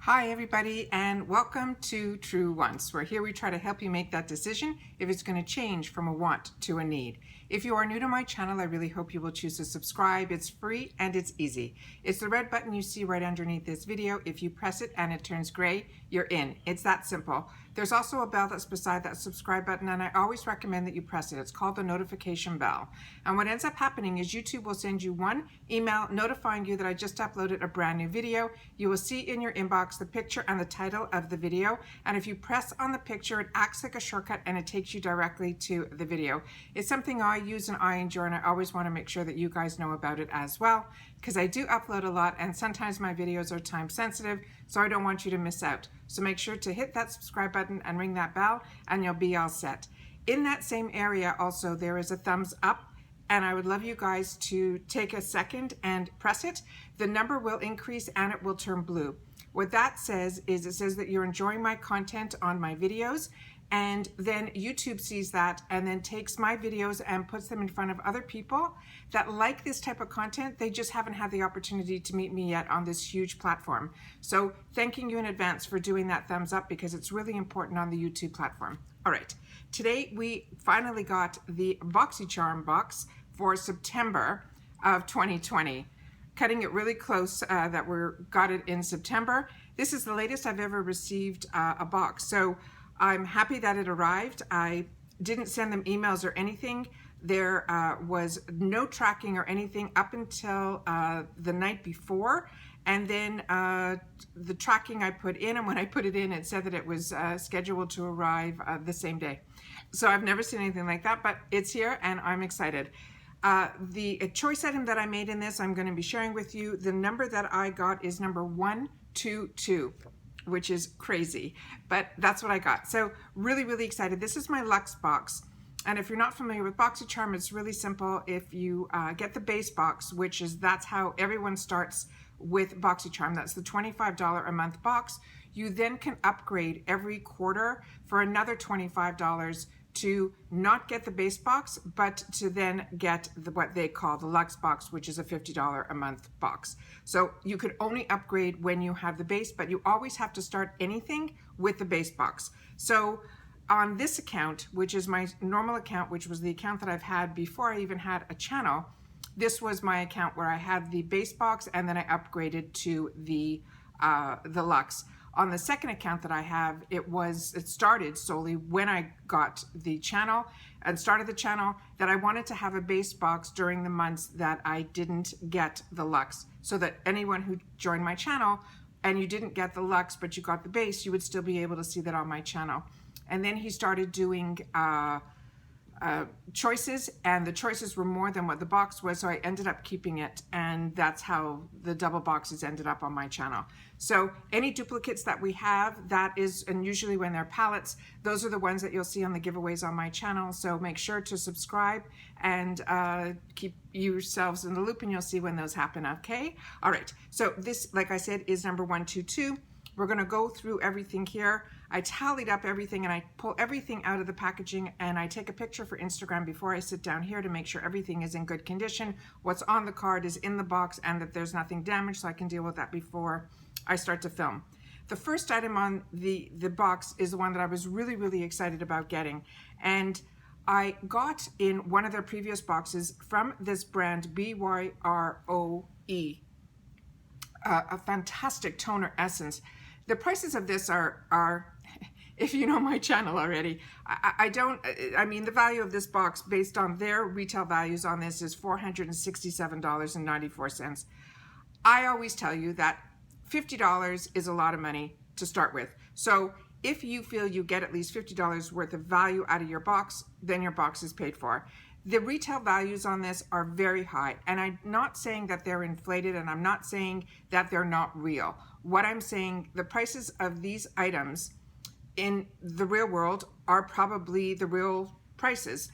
Hi everybody, and welcome to True Wants, where here we try to help you make that decision if it's going to change from a want to a need. If you are new to my channel, I really hope you will choose to subscribe. It's free and it's easy. It's the red button you see right underneath this video. If you press it and it turns gray, you're in. It's that simple. There's also a bell that's beside that subscribe button, and I always recommend that you press it. It's called the notification bell. And what ends up happening is YouTube will send you one email notifying you that I just uploaded a brand new video. You will see in your inbox the picture and the title of the video, and if you press on the picture, it acts like a shortcut and it takes you directly to the video. It's something I use and I enjoy, and I always want to make sure that you guys know about it as well, because I do upload a lot and sometimes my videos are time sensitive, so I don't want you to miss out. So make sure to hit that subscribe button and ring that bell and you'll be all set. In that same area also there is a thumbs up, and I would love you guys to take a second and press it. The number will increase and it will turn blue. What that says is it says that you're enjoying my content on my videos, and then YouTube sees that and then takes my videos and puts them in front of other people that like this type of content. They just haven't had the opportunity to meet me yet on this huge platform. So thanking you in advance for doing that thumbs up, because it's really important on the YouTube platform. All right, today we finally got the Boxycharm box for September of 2020. Cutting it really close that we got it in September. This is the latest I've ever received a box. So I'm happy that it arrived. I didn't send them emails or anything. There was no tracking or anything up until the night before. And then the tracking I put in, and when I put it in, it said that it was scheduled to arrive the same day. So I've never seen anything like that, but it's here and I'm excited. The choice item that I made in this, I'm going to be sharing with you. The number that I got is number 122, which is crazy, but that's what I got. So really, really excited. This is my Luxe box. And if you're not familiar with Boxycharm, it's really simple. If you get the base box, that's how everyone starts with Boxycharm. That's the $25 a month box. You then can upgrade every quarter for another $25 to not get the base box, but to then get what they call the Luxe box, which is a $50 a month box. So you could only upgrade when you have the base, but you always have to start anything with the base box. So on this account, which is my normal account, which was the account that I've had before I even had a channel, this was my account where I had the base box and then I upgraded to the Luxe. On the second account that I have, it started solely when I got the channel and started the channel, that I wanted to have a base box during the months that I didn't get the Luxe, so that anyone who joined my channel and you didn't get the Luxe but you got the base, you would still be able to see that on my channel. And then he started doing choices, and the choices were more than what the box was, so I ended up keeping it, and that's how the double boxes ended up on my channel. So any duplicates that we have, that is, and usually when they're palettes, those are the ones that you'll see on the giveaways on my channel. So make sure to subscribe and keep yourselves in the loop, and you'll see when those happen. Okay, all right, so this, like I said, is number 122. We're going to go through everything here. I tallied up everything and I pull everything out of the packaging, and I take a picture for Instagram before I sit down here to make sure everything is in good condition. What's on the card is in the box and that there's nothing damaged, so I can deal with that before I start to film. The first item on the box is the one that I was really, really excited about getting. And I got in one of their previous boxes from this brand, BYROE, a fantastic toner essence. The prices of this are if you know my channel already, I mean, the value of this box based on their retail values on this is $467.94. I always tell you that $50 is a lot of money to start with. So if you feel you get at least $50 worth of value out of your box, then your box is paid for. The retail values on this are very high, and I'm not saying that they're inflated, and I'm not saying that they're not real. What I'm saying, the prices of these items in the real world are probably the real prices.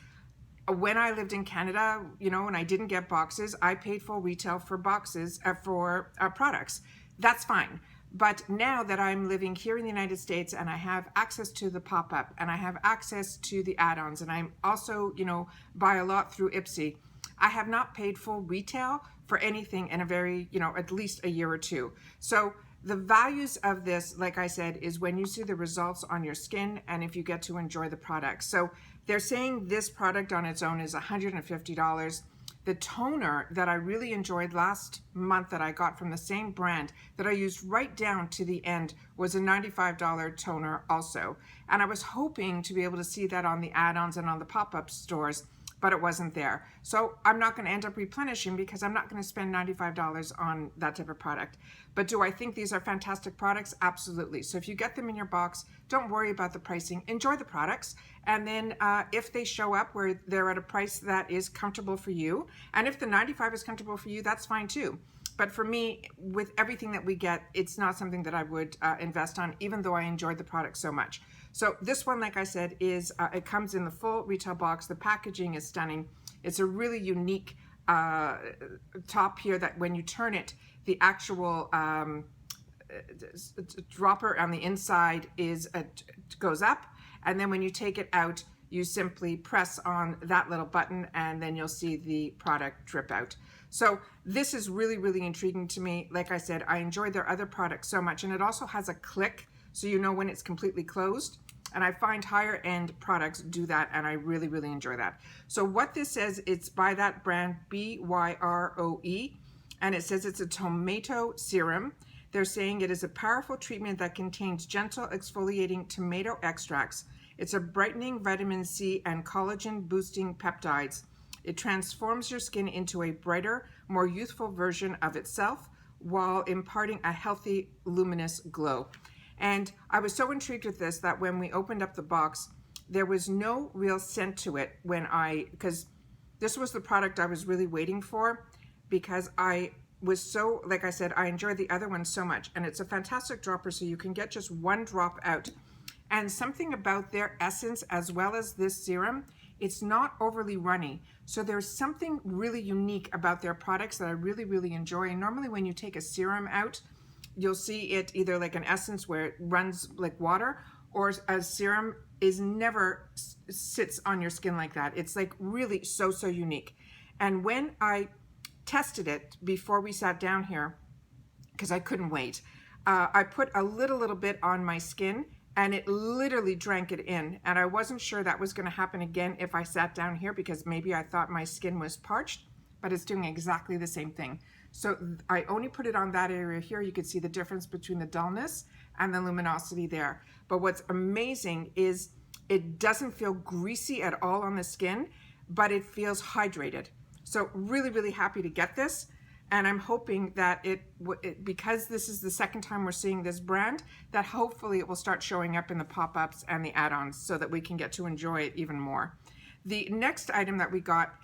When I lived in Canada, you know, and I didn't get boxes, I paid full retail for boxes, for products. That's fine. But now that I'm living here in the United States and I have access to the pop-up and I have access to the add-ons, and I'm also, you know, buy a lot through Ipsy, I have not paid full retail for anything in a very, you know, at least a year or two. So the values of this, like I said, is when you see the results on your skin and if you get to enjoy the product. So they're saying this product on its own is $150. The toner that I really enjoyed last month that I got from the same brand that I used right down to the end was a $95 toner also. And I was hoping to be able to see that on the add-ons and on the pop-up stores, but it wasn't there. So I'm not going to end up replenishing because I'm not going to spend $95 on that type of product. But do I think these are fantastic products? Absolutely. So if you get them in your box, don't worry about the pricing. Enjoy the products. And then if they show up where they're at a price that is comfortable for you, and if the $95 is comfortable for you, that's fine too. But for me, with everything that we get, it's not something that I would invest on, even though I enjoyed the product so much. So this one, like I said, is it comes in the full retail box. The packaging is stunning. It's a really unique top here that when you turn it, the actual dropper on the inside goes up, and then when you take it out, you simply press on that little button and then you'll see the product drip out. So this is really, really intriguing to me. Like I said, I enjoyed their other products so much, and it also has a click so you know when it's completely closed. And I find higher end products do that, and I really, really enjoy that. So what this says, it's by that brand BYROE, and it says it's a tomato serum. They're saying it is a powerful treatment that contains gentle exfoliating tomato extracts. It's a brightening vitamin C and collagen boosting peptides. It transforms your skin into a brighter, more youthful version of itself while imparting a healthy, luminous glow. And I was so intrigued with this that when we opened up the box, there was no real scent to it because this was the product I was really waiting for, because I was so, like I said, I enjoyed the other one so much. And it's a fantastic dropper, so you can get just one drop out. And something about their essence as well as this serum, it's not overly runny. So there's something really unique about their products that I really, really enjoy. And normally when you take a serum out, you'll see it either like an essence where it runs like water, or a serum is never sits on your skin like that. It's like really so unique. And when I tested it before we sat down here, because I couldn't wait, I put a little bit on my skin and it literally drank it in. And I wasn't sure that was going to happen again if I sat down here, because maybe I thought my skin was parched, but it's doing exactly the same thing. So I only put it on that area here. You can see the difference between the dullness and the luminosity there. But what's amazing is it doesn't feel greasy at all on the skin, but it feels hydrated. So really, really happy to get this. And I'm hoping that because this is the second time we're seeing this brand, that hopefully it will start showing up in the pop-ups and the add-ons so that we can get to enjoy it even more. The next item that we got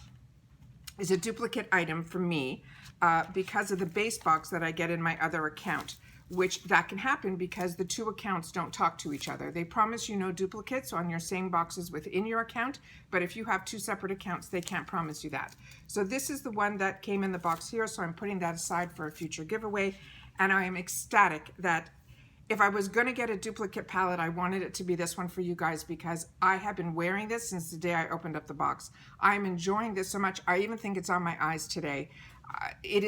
is a duplicate item for me because of the base box that I get in my other account, which that can happen because the two accounts don't talk to each other. They promise you no duplicates on your same boxes within your account, but if you have two separate accounts, they can't promise you that. So this is the one that came in the box here, so I'm putting that aside for a future giveaway, and I am ecstatic that if I was going to get a duplicate palette, I wanted it to be this one for you guys, because I have been wearing this since the day I opened up the box. I'm enjoying this so much. I even think it's on my eyes today. It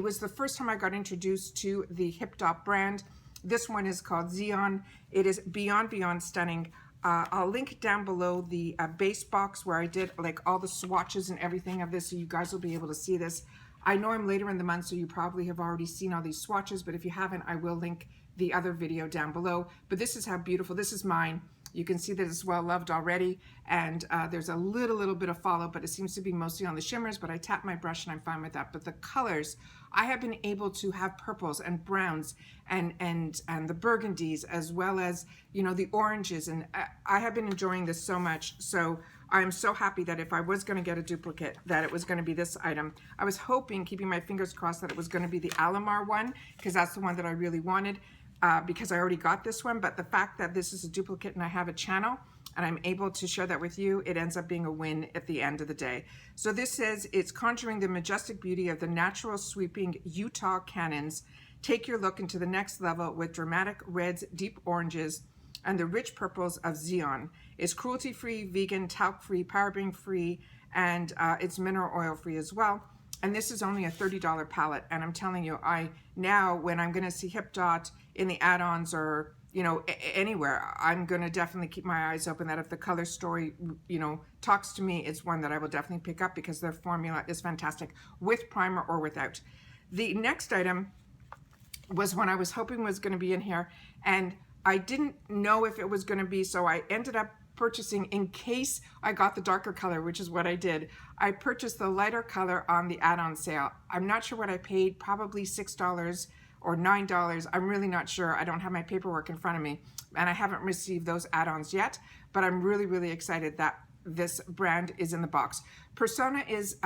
was the first time I got introduced to the HipDot brand. This one is called Xeon. It is beyond stunning. I'll link down below the base box where I did like all the swatches and everything of this, so you guys will be able to see this. I know I'm later in the month, so you probably have already seen all these swatches, but if you haven't, I will link the other video down below. But this is how beautiful, this is mine. You can see that it's well loved already, and there's a little bit of follow, but it seems to be mostly on the shimmers, but I tap my brush and I'm fine with that. But the colors, I have been able to have purples and browns and the burgundies, as well as, you know, the oranges, and I have been enjoying this so much. So I'm so happy that if I was going to get a duplicate, that it was going to be this item. I was hoping, keeping my fingers crossed, that it was going to be the Alamar one, because that's the one that I really wanted. Because I already got this one, but the fact that this is a duplicate and I have a channel and I'm able to share that with you, it ends up being a win at the end of the day. So this says it's conjuring the majestic beauty of the natural sweeping Utah canyons. Take your look into the next level with dramatic reds, deep oranges, and the rich purples of Xeon. It's cruelty-free, vegan, talc-free, paraben-free, and it's mineral oil-free as well. And this is only a $30 palette. And I'm telling you, now when I'm going to see HipDot in the add-ons or, you know, anywhere, I'm going to definitely keep my eyes open that if the color story, you know, talks to me, it's one that I will definitely pick up because their formula is fantastic with primer or without. The next item was one I was hoping was going to be in here, and I didn't know if it was going to be, so I ended up purchasing, in case I got the darker color, which is what I did. I purchased the lighter color on the add-on sale. I'm not sure what I paid, probably $6 or $9. I'm really not sure. I don't have my paperwork in front of me, and I haven't received those add-ons yet, but I'm really, really excited that this brand is in the box. Persona is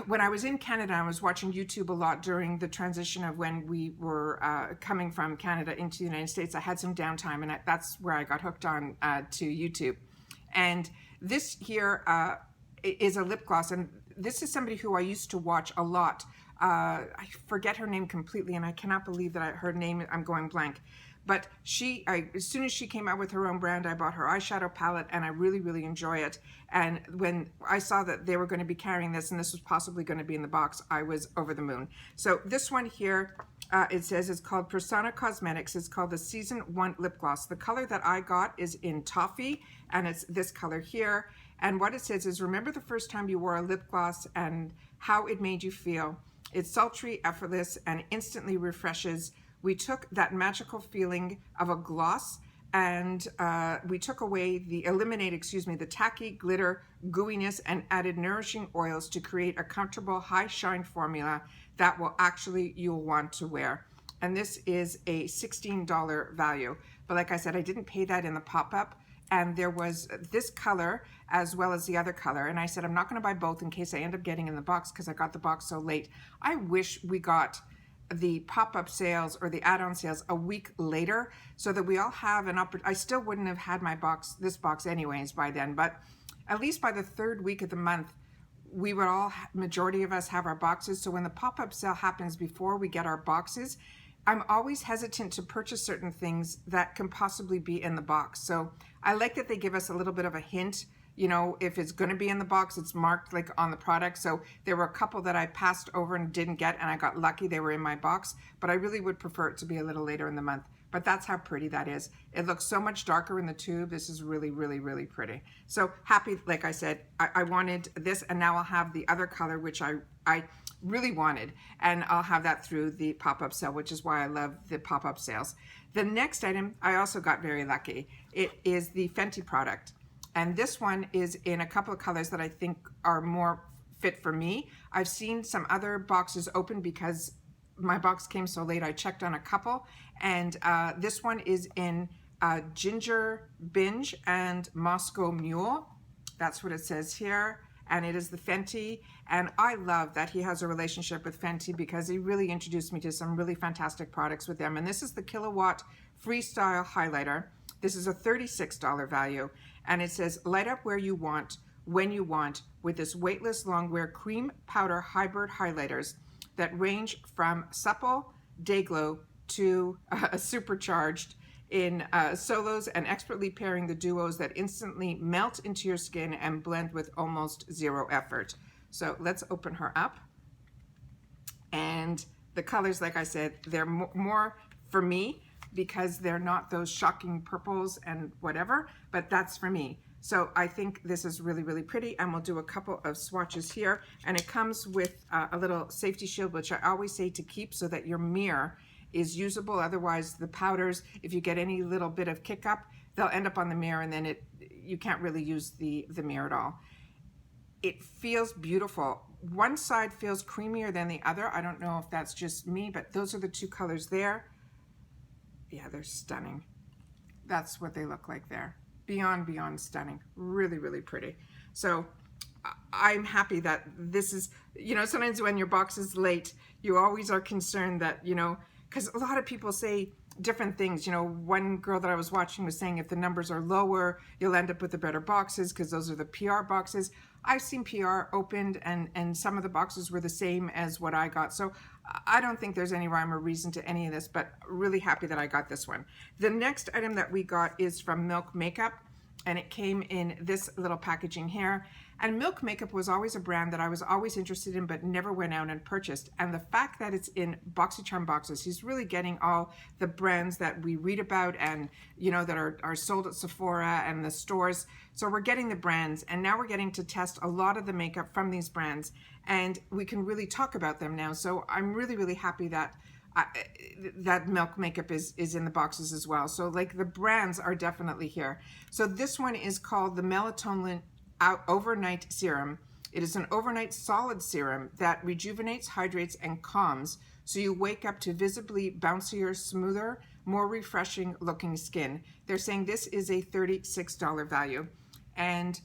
when I was in Canada, I was watching YouTube a lot during the transition of when we were coming from Canada into the United States. I had some downtime, and that's where I got hooked on to YouTube. And this here is a lip gloss, and this is somebody who I used to watch a lot. I forget her name completely, and I cannot believe that her name, I'm going blank. But as soon as she came out with her own brand, I bought her eyeshadow palette, and I really, really enjoy it. And when I saw that they were going to be carrying this, and this was possibly going to be in the box, I was over the moon. So this one here, it says it's called Persona Cosmetics. It's called the Season 1 Lip Gloss. The color that I got is in Toffee, and it's this color here. And what it says is, remember the first time you wore a lip gloss and how it made you feel. It's sultry, effortless, and instantly refreshes. We took that magical feeling of a gloss and we eliminated the tacky glitter, gooiness, and added nourishing oils to create a comfortable high shine formula that you'll want to wear. And this is a $16 value. But like I said, I didn't pay that in the pop-up. And there was this color as well as the other color. And I said, I'm not going to buy both in case I end up getting in the box because I got the box so late. I wish we got the pop-up sales or the add-on sales a week later so that we all have an opportunity. I still wouldn't have had this box anyways by then, but at least by the third week of the month, we would all, majority of us, have our boxes. So when the pop-up sale happens before we get our boxes, I'm always hesitant to purchase certain things that can possibly be in the box. So I like that they give us a little bit of a hint. You know, if it's going to be in the box, it's marked like on the product. So there were a couple that I passed over and didn't get, and I got lucky they were in my box, but I really would prefer it to be a little later in the month. But that's how pretty that is. It looks so much darker in the tube. This is really, really, really pretty. So happy, like I said, I wanted this, and now I'll have the other color, which I really wanted, and I'll have that through the pop-up sale, which is why I love the pop-up sales. The next item, I also got very lucky. It is the Fenty product. And this one is in a couple of colors that I think are more fit for me. I've seen some other boxes open because my box came so late. I checked on a couple, and this one is in Ginger Binge and Moscow Mule. That's what it says here. And it is the Fenty. And I love that he has a relationship with Fenty because he really introduced me to some really fantastic products with them. And this is the Kilowatt Freestyle Highlighter. This is a $36 value. And it says, light up where you want, when you want, with this weightless longwear cream powder hybrid highlighters that range from supple day glow to supercharged in solos and expertly pairing the duos that instantly melt into your skin and blend with almost zero effort. So let's open her up. And the colors, like I said, they're more for me because they're not those shocking purples and whatever, but that's for me. So I think this is really, really pretty, and we'll do a couple of swatches here. And it comes with a little safety shield, which I always say to keep so that your mirror is usable. Otherwise, the powders, if you get any little bit of kick up, they'll end up on the mirror, and then you can't really use the mirror at all. It feels beautiful. One side feels creamier than the other. I don't know if that's just me, but those are the two colors there. Yeah, they're stunning. That's what they look like there. Beyond stunning. Really, really pretty. So I'm happy that this is, you know, sometimes when your box is late, you always are concerned that, you know, because a lot of people say different things. You know, one girl that I was watching was saying if the numbers are lower, you'll end up with the better boxes because those are the PR boxes. I've seen PR opened and some of the boxes were the same as what I got. So I don't think there's any rhyme or reason to any of this, but really happy that I got this one. The next item that we got is from Milk Makeup, and it came in this little packaging here. And Milk Makeup was always a brand that I was always interested in, but never went out and purchased. And the fact that it's in Boxycharm boxes, he's really getting all the brands that we read about and, you know, that are sold at Sephora and the stores. So we're getting the brands, and now we're getting to test a lot of the makeup from these brands, and we can really talk about them now. So I'm really, really happy that that Milk Makeup is in the boxes as well. So like the brands are definitely here. So this one is called the Melatonin Overnight Serum. It is an overnight solid serum that rejuvenates, hydrates, and calms, so you wake up to visibly bouncier, smoother, more refreshing looking skin. They're saying this is a $36 value. And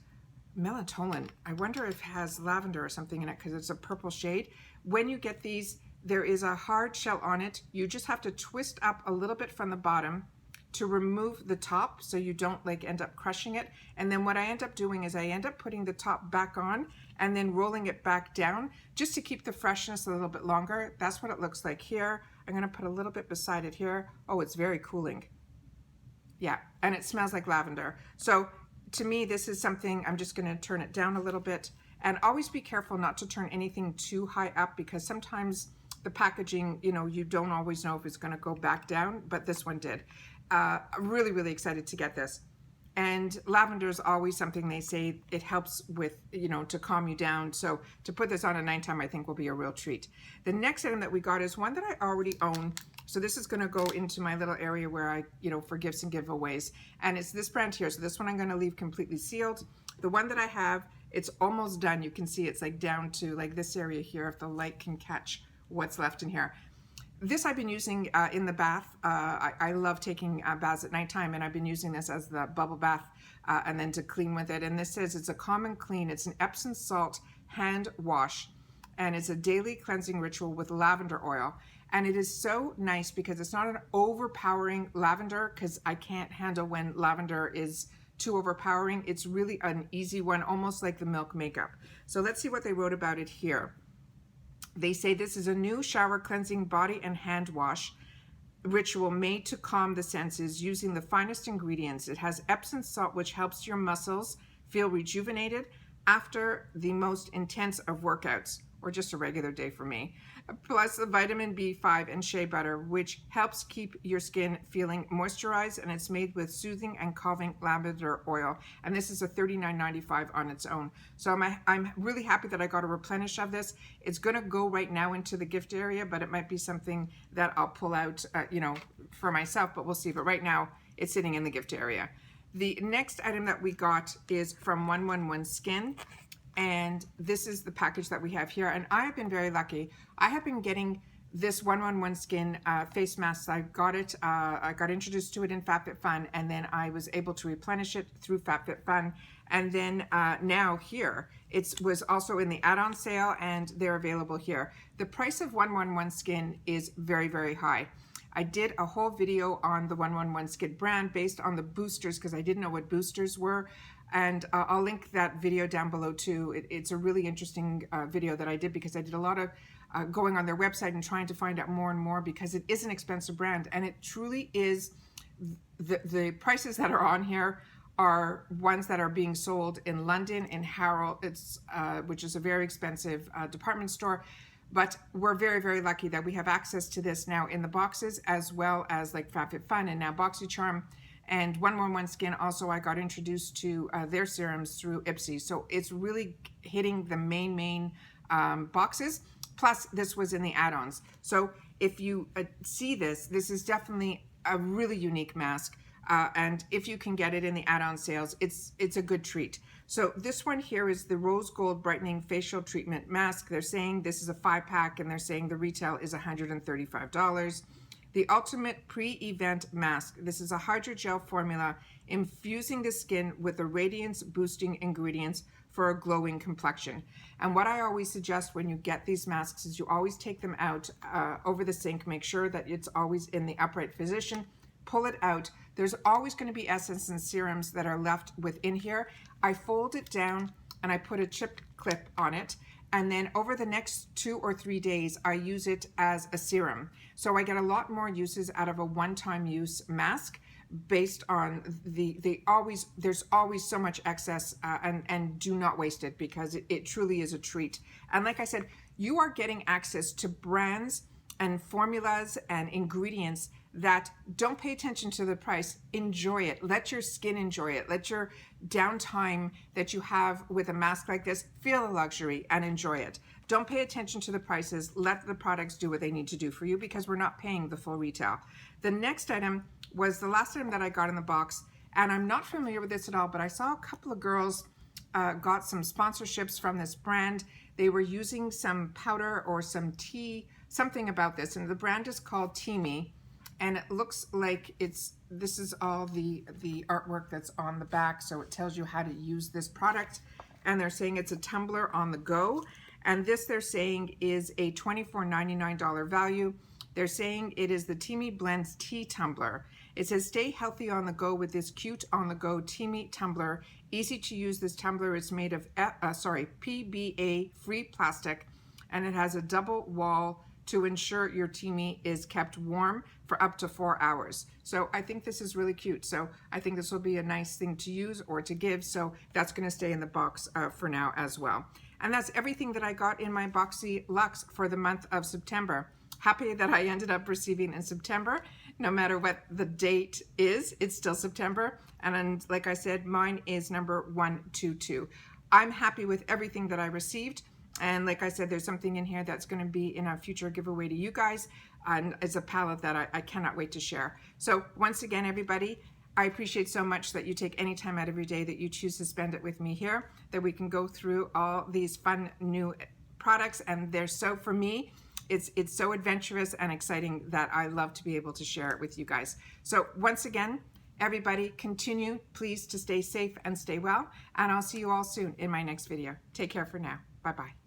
melatonin, I wonder if it has lavender or something in it, because it's a purple shade. When you get these, there is a hard shell on it. You just have to twist up a little bit from the bottom to remove the top, so you don't like end up crushing it. And then what I end up doing is I end up putting the top back on and then rolling it back down just to keep the freshness a little bit longer. That's what it looks like here. I'm gonna put a little bit beside it here. Oh, it's very cooling. Yeah, and it smells like lavender. So to me, this is something, I'm just gonna turn it down a little bit, and always be careful not to turn anything too high up, because sometimes the packaging, you know, you don't always know if it's gonna go back down, but this one did. I'm really, really excited to get this. And lavender is always something they say it helps with, you know, to calm you down. So to put this on at nighttime, I think will be a real treat. The next item that we got is one that I already own. So this is going to go into my little area where I, you know, for gifts and giveaways. And it's this brand here. So this one I'm going to leave completely sealed. The one that I have, it's almost done. You can see it's like down to like this area here, if the light can catch what's left in here. This I've been using in the bath. I love taking baths at nighttime, and I've been using this as the bubble bath and then to clean with it. And this says it's a Cakm&Clean. It's an Epsom salt hand wash, and it's a daily cleansing ritual with lavender oil. And it is so nice because it's not an overpowering lavender, because I can't handle when lavender is too overpowering. It's really an easy one, almost like the Milk Makeup. So let's see what they wrote about it here. They say this is a new shower cleansing body and hand wash ritual made to calm the senses using the finest ingredients. It has Epsom salt, which helps your muscles feel rejuvenated after the most intense of workouts, or just a regular day for me. Plus the vitamin B5 and shea butter, which helps keep your skin feeling moisturized, and it's made with soothing and calming lavender oil. And this is a $39.95 on its own. So I'm really happy that I got a replenish of this. It's gonna go right now into the gift area, but it might be something that I'll pull out, you know, for myself, but we'll see. But right now it's sitting in the gift area. The next item that we got is from 111 Skin. And this is the package that we have here. And I have been very lucky. I have been getting this 111 Skin face mask. I got introduced to it in FabFitFun, and then I was able to replenish it through FabFitFun. And then now here, it was also in the add-on sale, and they're available here. The price of 111 Skin is very, very high. I did a whole video on the 111 Skin brand based on the boosters, because I didn't know what boosters were. And I'll link that video down below too. It's a really interesting video that I did, because I did a lot of going on their website and trying to find out more and more, because it is an expensive brand, and it truly is. The prices that are on here are ones that are being sold in London, in Harrow, which is a very expensive department store. But we're very, very lucky that we have access to this now in the boxes, as well as like FabFitFun and now Boxycharm. And 111 Skin also, I got introduced to their serums through Ipsy. So it's really hitting the main boxes. Plus this was in the add-ons. So if you see this is definitely a really unique mask. And if you can get it in the add-on sales, it's a good treat. So this one here is the Rose Gold Brightening Facial Treatment Mask. They're saying this is a 5-pack, and they're saying the retail is $135. The Ultimate Pre-Event Mask. This is a hydrogel formula infusing the skin with the radiance boosting ingredients for a glowing complexion. And what I always suggest when you get these masks is you always take them out over the sink. Make sure that it's always in the upright position. Pull it out. There's always going to be essence and serums that are left within here. I fold it down and I put a chip clip on it. And then over the next 2 or 3 days, I use it as a serum. So I get a lot more uses out of a one-time use mask based on there's always so much excess, and do not waste it, because it truly is a treat. And like I said, you are getting access to brands and formulas and ingredients that don't pay attention to the price. Enjoy it. Let your skin enjoy it. Let your downtime that you have with a mask like this feel the luxury and enjoy it. Don't pay attention to the prices. Let the products do what they need to do for you, because we're not paying the full retail. The next item was the last item that I got in the box, and I'm not familiar with this at all, but I saw a couple of girls got some sponsorships from this brand. They were using some powder or some tea, something about this, and the brand is called Teami, and it looks like this is all the artwork that's on the back, so it tells you how to use this product. And they're saying it's a tumbler on the go, and this, they're saying, is a $24.99 value. They're saying it is the Teami Blends Tea Tumbler. It says, stay healthy on the go with this cute on the go Teami tumbler. Easy to use. This tumbler is made of PBA free plastic, and it has a double wall to ensure your Teami is kept warm for up to 4 hours. So I think this is really cute. So I think this will be a nice thing to use or to give. So that's going to stay in the box for now as well. And that's everything that I got in my BoxyLuxe for the month of September. Happy that I ended up receiving in September. No matter what the date is, it's still September. And like I said, mine is number 122. I'm happy with everything that I received. And like I said, there's something in here that's going to be in a future giveaway to you guys. And it's a palette that I cannot wait to share. So once again, everybody, I appreciate so much that you take any time out of your day that you choose to spend it with me here, that we can go through all these fun new products. And they're so, for me, it's so adventurous and exciting that I love to be able to share it with you guys. So once again, everybody, continue please to stay safe and stay well. And I'll see you all soon in my next video. Take care for now. Bye-bye.